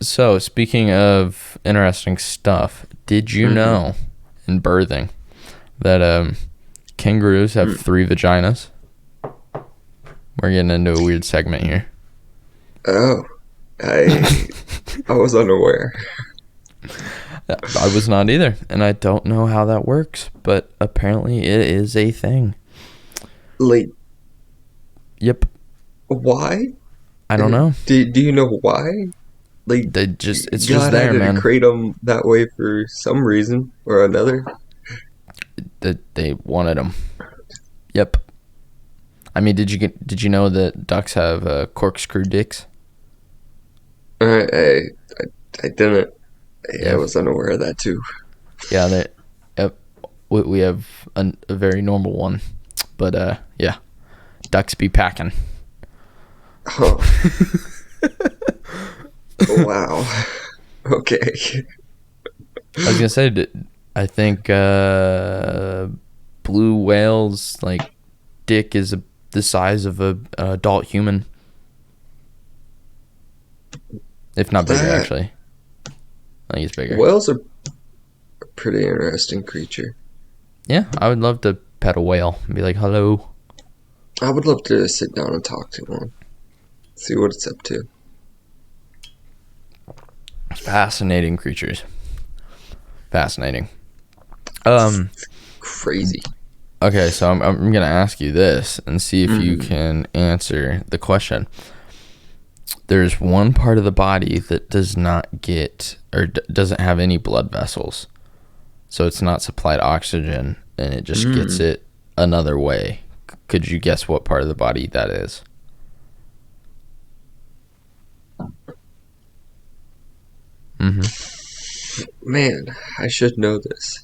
So, speaking of interesting stuff, did you know in birthing that kangaroos have 3 vaginas? We're getting into a weird segment here. Oh, I was unaware. I was not either, and I don't know how that works, but apparently it is a thing. Like, Yep. why? I don't know. Do you know why? Like, It's just God there, had man. to create them that way for some reason or another. They wanted them. Yep. I mean, did you know that ducks have corkscrew dicks? I didn't. I Yep. was unaware of that too. Yeah, yep. We have a very normal one, but yeah, ducks be packing. Oh. Wow. Okay. I was gonna say, I think blue whales like dick is the size of an adult human, if not bigger. Actually, I think it's bigger. Whales are a pretty interesting creature. Yeah, I would love to pet a whale and be like, hello. I would love to sit down and talk to one, see what it's up to. Fascinating creatures. Fascinating. Crazy. Okay, so I'm gonna ask you this and see if you can answer the question. There's one part of the body that does not get or doesn't have any blood vessels, so it's not supplied oxygen, and it just gets it another way. Could you guess what part of the body that is? Man, I should know this.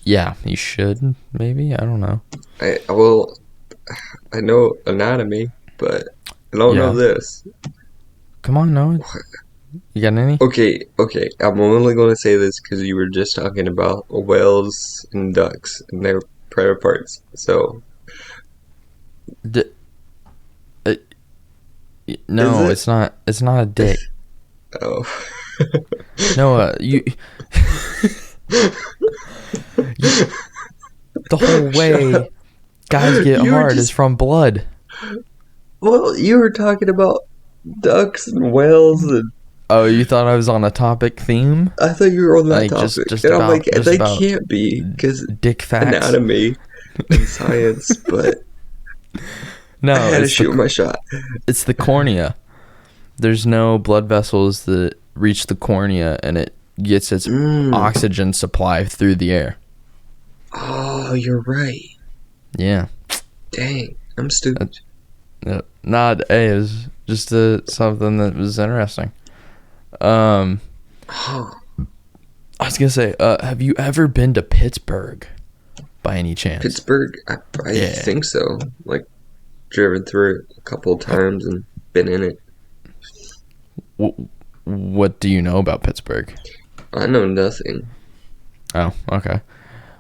Yeah, you should. Maybe, I don't know. I know anatomy, but I don't know this. Come on, Noah. You got any? Okay. I'm only going to say this because you were just talking about whales and ducks and their private parts. So, no, Is it? it's not. It's not a dick. oh, Noah, you the whole way guys get You were hard just- is from blood. well, you were talking about ducks and whales, and Oh, you thought I was on a topic theme? I thought you were on that Like, topic. just and I'm about- like, just they about can't be because Dick facts. anatomy and science. But No, I had to it's shoot my shot. it's the cornea. There's no blood vessels that reach the cornea, and it gets its oxygen supply through the air. Oh, you're right. Yeah. Dang, I'm stupid. Nah, hey, it was just something that was interesting. I was gonna say, have you ever been to Pittsburgh by any chance? Pittsburgh, I Yeah. think so. Like, driven through it a couple of times and been in it. What do you know about Pittsburgh? I know nothing. Oh, okay.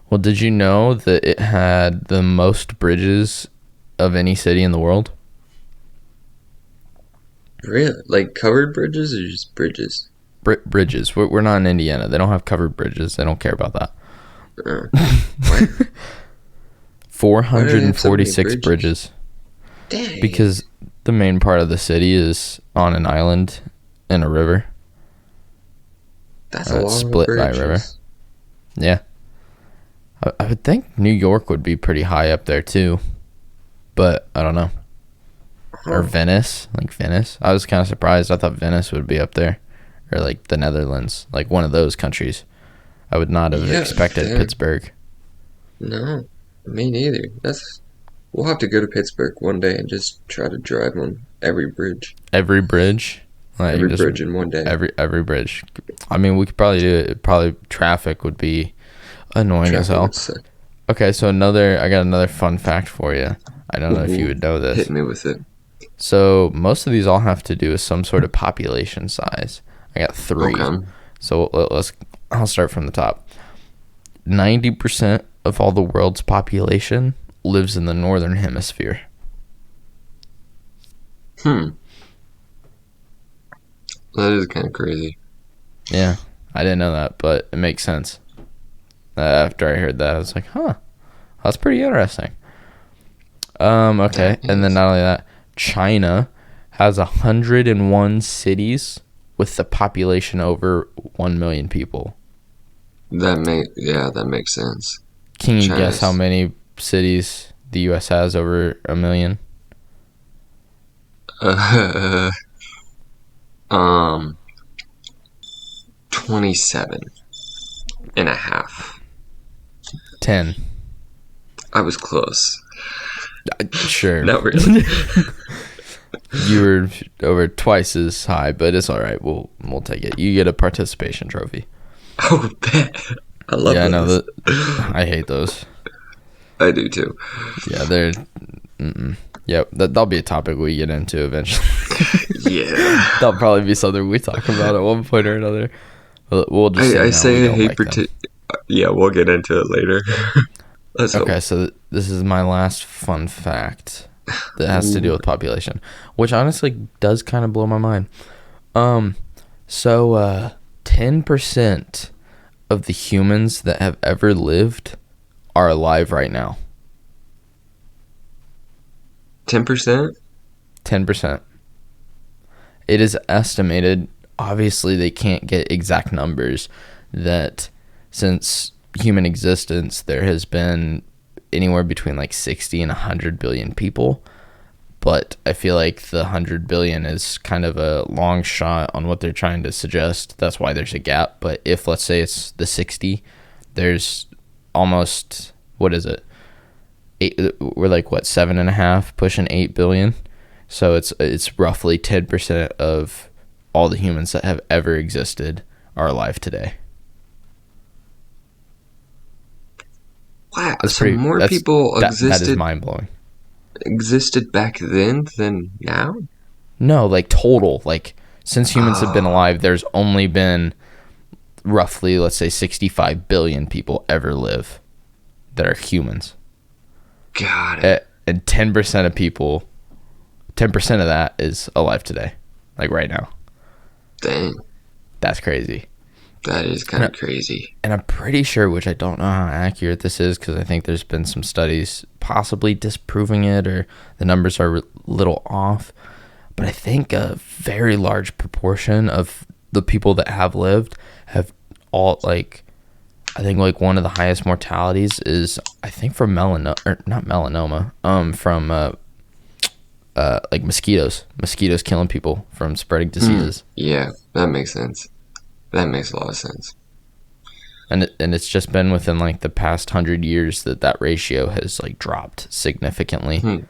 Well, did you know that it had the most bridges of any city in the world? Really? Like covered bridges or just bridges? Bridges. We're not in Indiana. They don't have covered bridges. They don't care about that. What? 446 bridges? bridges. Dang. Because the main part of the city is on an island in a river. That's a lot split of by a bridges. river. Yeah. I would think New York would be pretty high up there too. But I don't know. Or Venice. Like Venice. I was kind of surprised. I thought Venice would be up there. Or like the Netherlands. Like one of those countries. I would not have expected fair. Pittsburgh. No, me neither. We'll have to go to Pittsburgh one day and just try to drive on every bridge. Every bridge? Like Every bridge in one day. Every bridge. I mean, we could probably do it. Probably traffic would be annoying as hell. would suck. Okay, so I got another fun fact for you. I don't know if you would know this. Hit me with it. So most of these all have to do with some sort of population size. I got 3. Okay. So I'll start from the top. 90% of all the world's population lives in the northern hemisphere. That is kind of crazy. Yeah, I didn't know that, but it makes sense. After I heard that, I was like, huh, that's pretty interesting. Okay, and then not only that, China has 101 cities with the population over 1 million people. That makes sense. Can you guess how many cities the U.S. has over 1 million? 27 and a half. 10. I was close. Sure. Not really. You were over twice as high, but it's all right. We'll take it. You get a participation trophy. Oh, bet. I love those. Yeah, I know that. I hate those. I do too. Yeah, they're. Yep, that'll be a topic we get into eventually. Yeah. That'll probably be something we talk about at one point or another. We'll just say I say I hate like Yeah, we'll get into it later. Okay, so this is my last fun fact that has to do with population, which honestly does kind of blow my mind. 10% of the humans that have ever lived are alive right now. 10%? 10%. It is estimated, obviously they can't get exact numbers, that since human existence there has been anywhere between like 60 and 100 billion people, but I feel like the 100 billion is kind of a long shot on what they're trying to suggest. That's why there's a gap. But if, let's say, it's the 60, there's almost, what is it, we're like what, 7.5 pushing 8 billion, so it's roughly 10% of all the humans that have ever existed are alive today. Wow, so more people existed. That is mind-blowing. Existed back then than now? No, like total. Like, since humans have been alive, there's only been roughly, let's say, 65 billion people ever live that are humans. Got it. And 10% of people, 10% of that is alive today. Like, right now. Dang. That's crazy. That is kind of crazy. And I'm pretty sure, which I don't know how accurate this is, because I think there's been some studies possibly disproving it, or the numbers are a little off. But I think a very large proportion of the people that have lived have all, like, I think like one of the highest mortalities is, I think, from from like mosquitoes killing people from spreading diseases. Yeah, that makes sense. That makes a lot of sense. And it's just been within like the past 100 years that ratio has like dropped significantly.